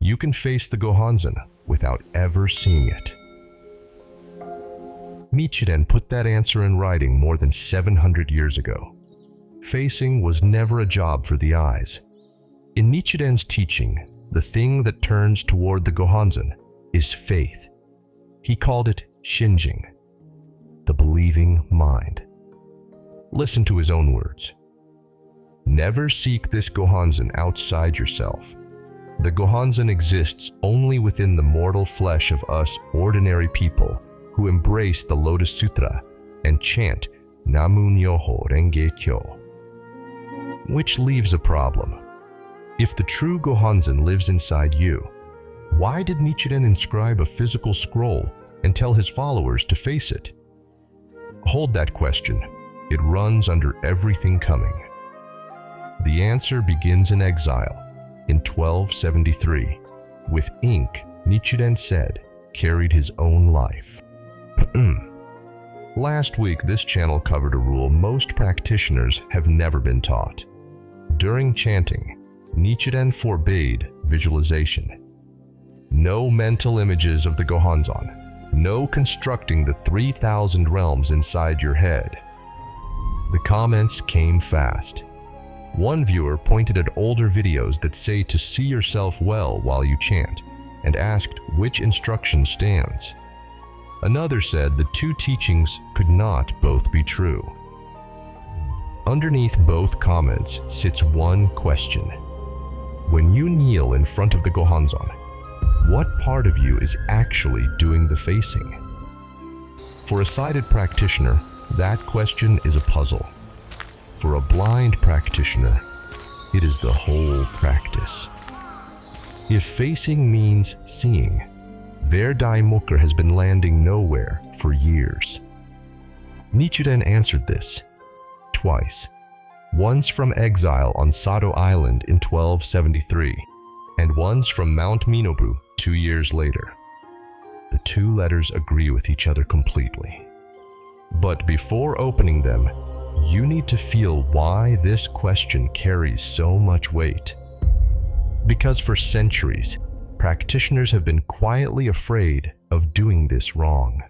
you can face the Gohonzon without ever seeing it. Nichiren put that answer in writing more than 700 years ago. Facing was never a job for the eyes. In Nichiren's teaching, the thing that turns toward the Gohonzon is faith. He called it shinjin, the believing mind. Listen to his own words. Never seek this Gohonzon outside yourself. The Gohonzon exists only within the mortal flesh of us ordinary people who embrace the Lotus Sutra and chant namu-myoho-renge-kyo. Which leaves a problem. If the true Gohonzon lives inside you, why did Nichiren inscribe a physical scroll and tell his followers to face it? Hold that question. It runs under everything coming. The answer begins in Exile in 1273, with ink Nichiren said carried his own life. Last week, this channel covered a rule most practitioners have never been taught. During chanting, Nichiren forbade visualization. No mental images of the Gohonzon. No constructing the 3,000 realms inside your head. The comments came fast. One viewer pointed at older videos that say to see yourself well while you chant, and asked which instruction stands. Another said the two teachings could not both be true. Underneath both comments sits one question. When you kneel in front of the Gohonzon, what part of you is actually doing the facing? For a sighted practitioner, that question is a puzzle. For a blind practitioner, it is the whole practice. If facing means seeing, their Daimokkar has been landing nowhere for years. Nichiren answered this twice, once from Exile on Sado Island in 1273, and once from Mount Minobu 2 years later. The two letters agree with each other completely. But before opening them, you need to feel why this question carries so much weight. Because for centuries, practitioners have been quietly afraid of doing this wrong.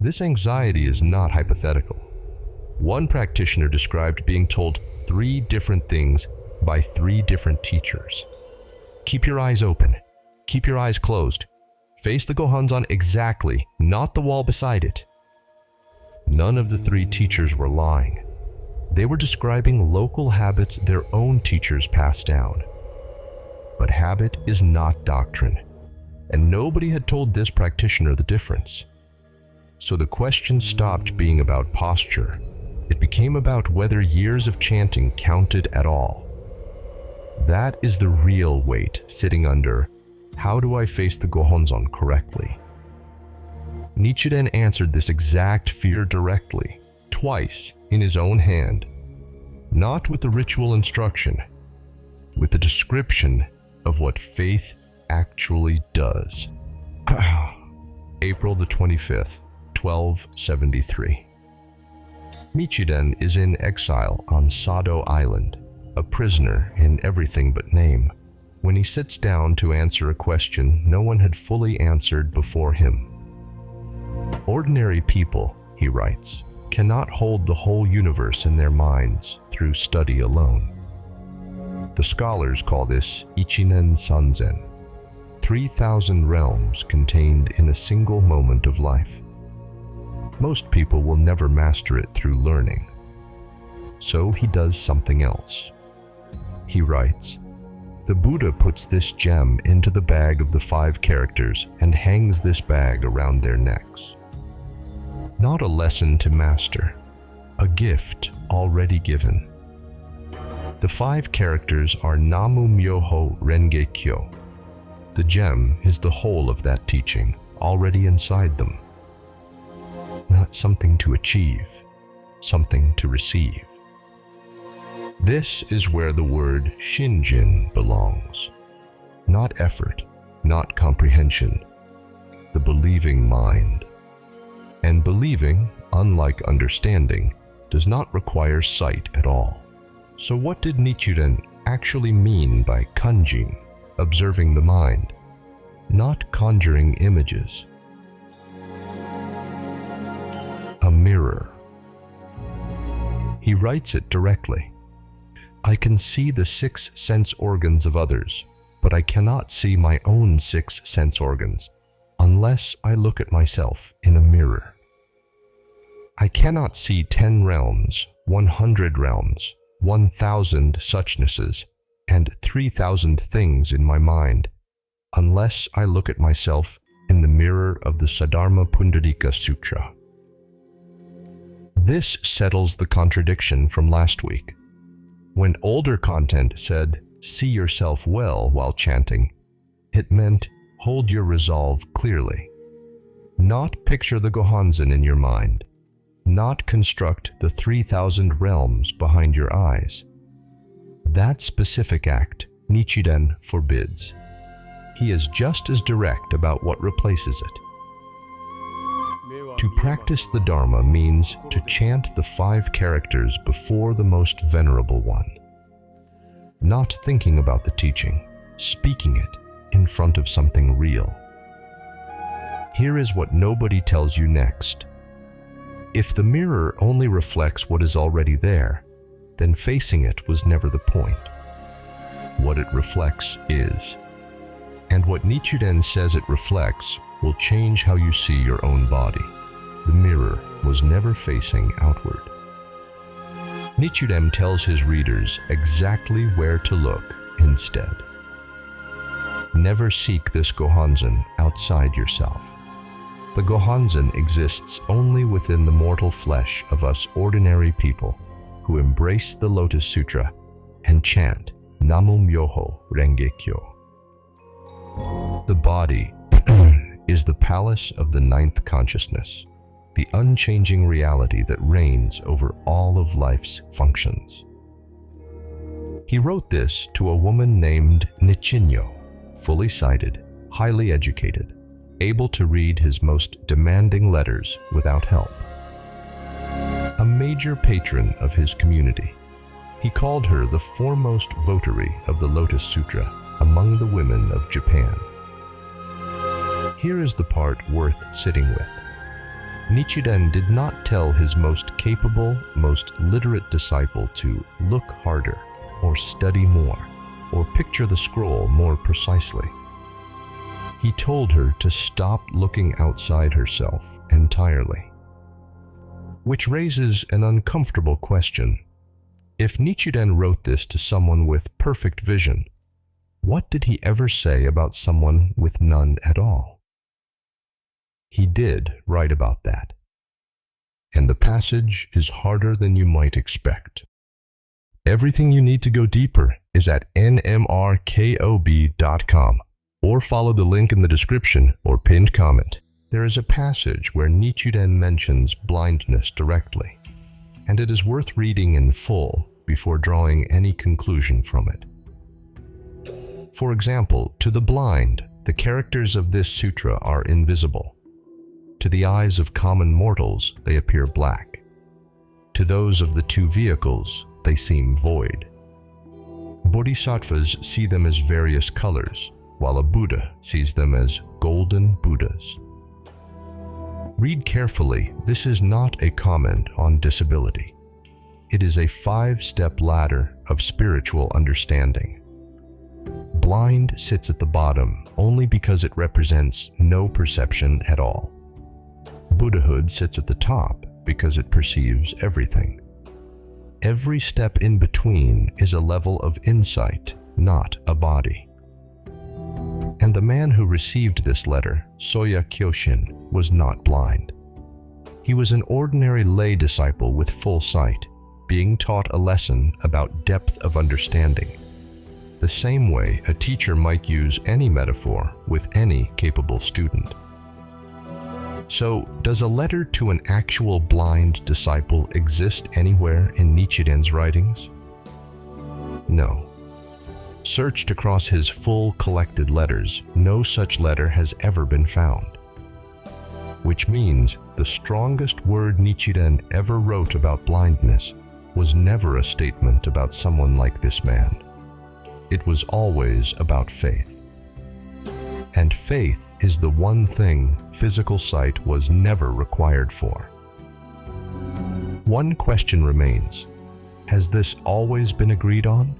This anxiety is not hypothetical. One practitioner described being told 3 different things by 3 different teachers. Keep your eyes open. Keep your eyes closed. Face the Gohonzon exactly, not the wall beside it. None of the 3 teachers were lying. They were describing local habits their own teachers passed down. But habit is not doctrine, and nobody had told this practitioner the difference. So the question stopped being about posture. It became about whether years of chanting counted at all. That is the real weight sitting under, how do I face the Gohonzon correctly? Nichiren answered this exact fear directly, twice in his own hand, not with the ritual instruction, with the description of what faith actually does. April the 25th, 1273. Nichiren is in exile on Sado Island, a prisoner in everything but name, when he sits down to answer a question no one had fully answered before him. Ordinary people, he writes, cannot hold the whole universe in their minds through study alone. The scholars call this Ichinen Sanzen, 3,000 realms contained in a single moment of life. Most people will never master it through learning. So he does something else. He writes, the Buddha puts this gem into the bag of the 5 characters and hangs this bag around their necks. Not a lesson to master, a gift already given. The 5 characters are namu-myoho-renge-kyo. The gem is the whole of that teaching, already inside them. Not something to achieve, something to receive. This is where the word shinjin belongs. Not effort, not comprehension, the believing mind. And believing, unlike understanding, does not require sight at all. So what did Nichiren actually mean by Kanjin, observing the mind? not conjuring images. A mirror. He writes it directly. I can see the 6 sense organs of others, but I cannot see my own 6 sense organs unless I look at myself in a mirror. I cannot see 10 realms, 100 realms, 1,000 suchnesses, and 3,000 things in my mind unless I look at myself in the mirror of the Saddharma Pundarika Sutra. This settles the contradiction from last week. When older content said, see yourself well while chanting, it meant hold your resolve clearly. Not picture the Gohonzon in your mind. Not construct the 3,000 realms behind your eyes. That specific act Nichiren forbids. He is just as direct about what replaces it. To practice the Dharma means to chant the 5 characters before the most venerable one. Not thinking about the teaching, speaking it in front of something real. Here is what nobody tells you next. If the mirror only reflects what is already there, then facing it was never the point. What it reflects is. And what Nichiren says it reflects will change how you see your own body. The mirror was never facing outward. Nichiren tells his readers exactly where to look instead. Never seek this Gohonzon outside yourself. The Gohonzon exists only within the mortal flesh of us ordinary people who embrace the Lotus Sutra and chant namu-myoho-renge-kyo. The body is the palace of the 9th consciousness, the unchanging reality that reigns over all of life's functions. He wrote this to a woman named Nichiren, fully sighted, highly educated, able to read his most demanding letters without help. A major patron of his community, he called her the foremost votary of the Lotus Sutra among the women of Japan. Here is the part worth sitting with. Nichiren did not tell his most capable, most literate disciple to look harder, or study more, or picture the scroll more precisely. He told her to stop looking outside herself entirely. Which raises an uncomfortable question. If Nichiren wrote this to someone with perfect vision, what did he ever say about someone with none at all? He did write about that. And the passage is harder than you might expect. Everything you need to go deeper is at NMRKOB.com. Or follow the link in the description or pinned comment. There is a passage where Nichiren mentions blindness directly, and it is worth reading in full before drawing any conclusion from it. For example, to the blind, the characters of this sutra are invisible. To the eyes of common mortals, they appear black. To those of the 2 vehicles, they seem void. Bodhisattvas see them as various colors, while a Buddha sees them as golden Buddhas. Read carefully, this is not a comment on disability. It is a 5-step ladder of spiritual understanding. Blind sits at the bottom only because it represents no perception at all. Buddhahood sits at the top because it perceives everything. Every step in between is a level of insight, not a body. And the man who received this letter, Soya Kyoshin, was not blind. He was an ordinary lay disciple with full sight, being taught a lesson about depth of understanding. The same way a teacher might use any metaphor with any capable student. So, does a letter to an actual blind disciple exist anywhere in Nichiren's writings? No. Searched across his full collected letters, no such letter has ever been found. Which means the strongest word Nichiren ever wrote about blindness was never a statement about someone like this man. It was always about faith. and faith is the one thing physical sight was never required for. One question remains: has this always been agreed on?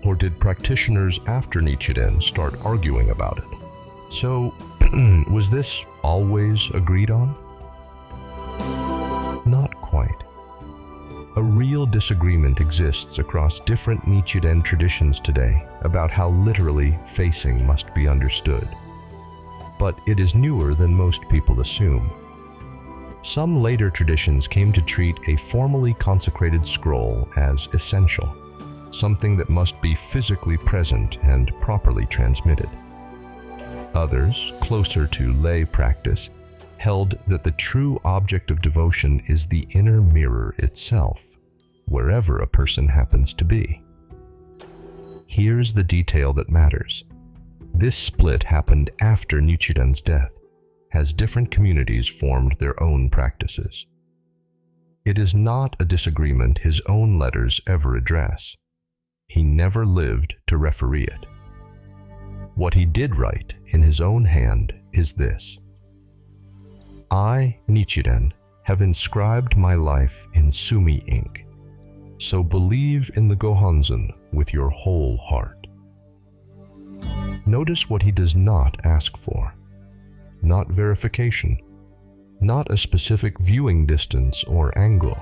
Or did practitioners after Nichiren start arguing about it? So, was this always agreed on? Not quite. A real disagreement exists across different Nichiren traditions today about how literally facing must be understood. But it is newer than most people assume. Some later traditions came to treat a formally consecrated scroll as essential, something that must be physically present and properly transmitted. Others, closer to lay practice, held that the true object of devotion is the inner mirror itself, wherever a person happens to be. Here's the detail that matters. This split happened after Nichiren's death, as different communities formed their own practices. It is not a disagreement his own letters ever address. He never lived to referee it. What he did write in his own hand is this: I, Nichiren, have inscribed my life in Sumi ink, so believe in the Gohonzon with your whole heart. Notice what he does not ask for. Not verification, not a specific viewing distance or angle.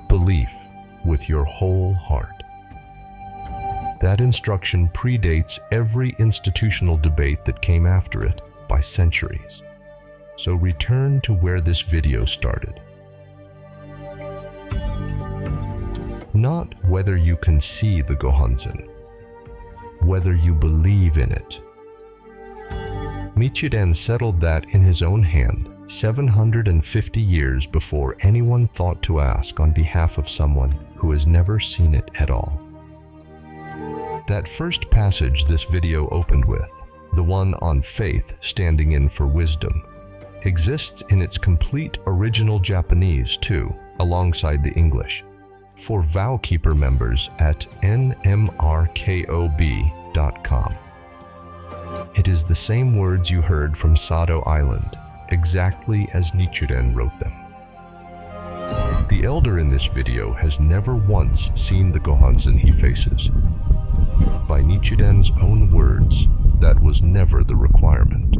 Belief with your whole heart. That instruction predates every institutional debate that came after it by centuries. So return to where this video started. Not whether you can see the Gohonzon, whether you believe in it. Nichiren settled that in his own hand 750 years before anyone thought to ask on behalf of someone who has never seen it at all. That first passage this video opened with, the one on faith standing in for wisdom, exists in its complete original Japanese too, alongside the English, for Vowkeeper members at NMRKOB.com. It is the same words you heard from Sado Island, exactly as Nichiren wrote them. The elder in this video has never once seen the Gohonzon he faces. By Nichiren's own words, that was never the requirement.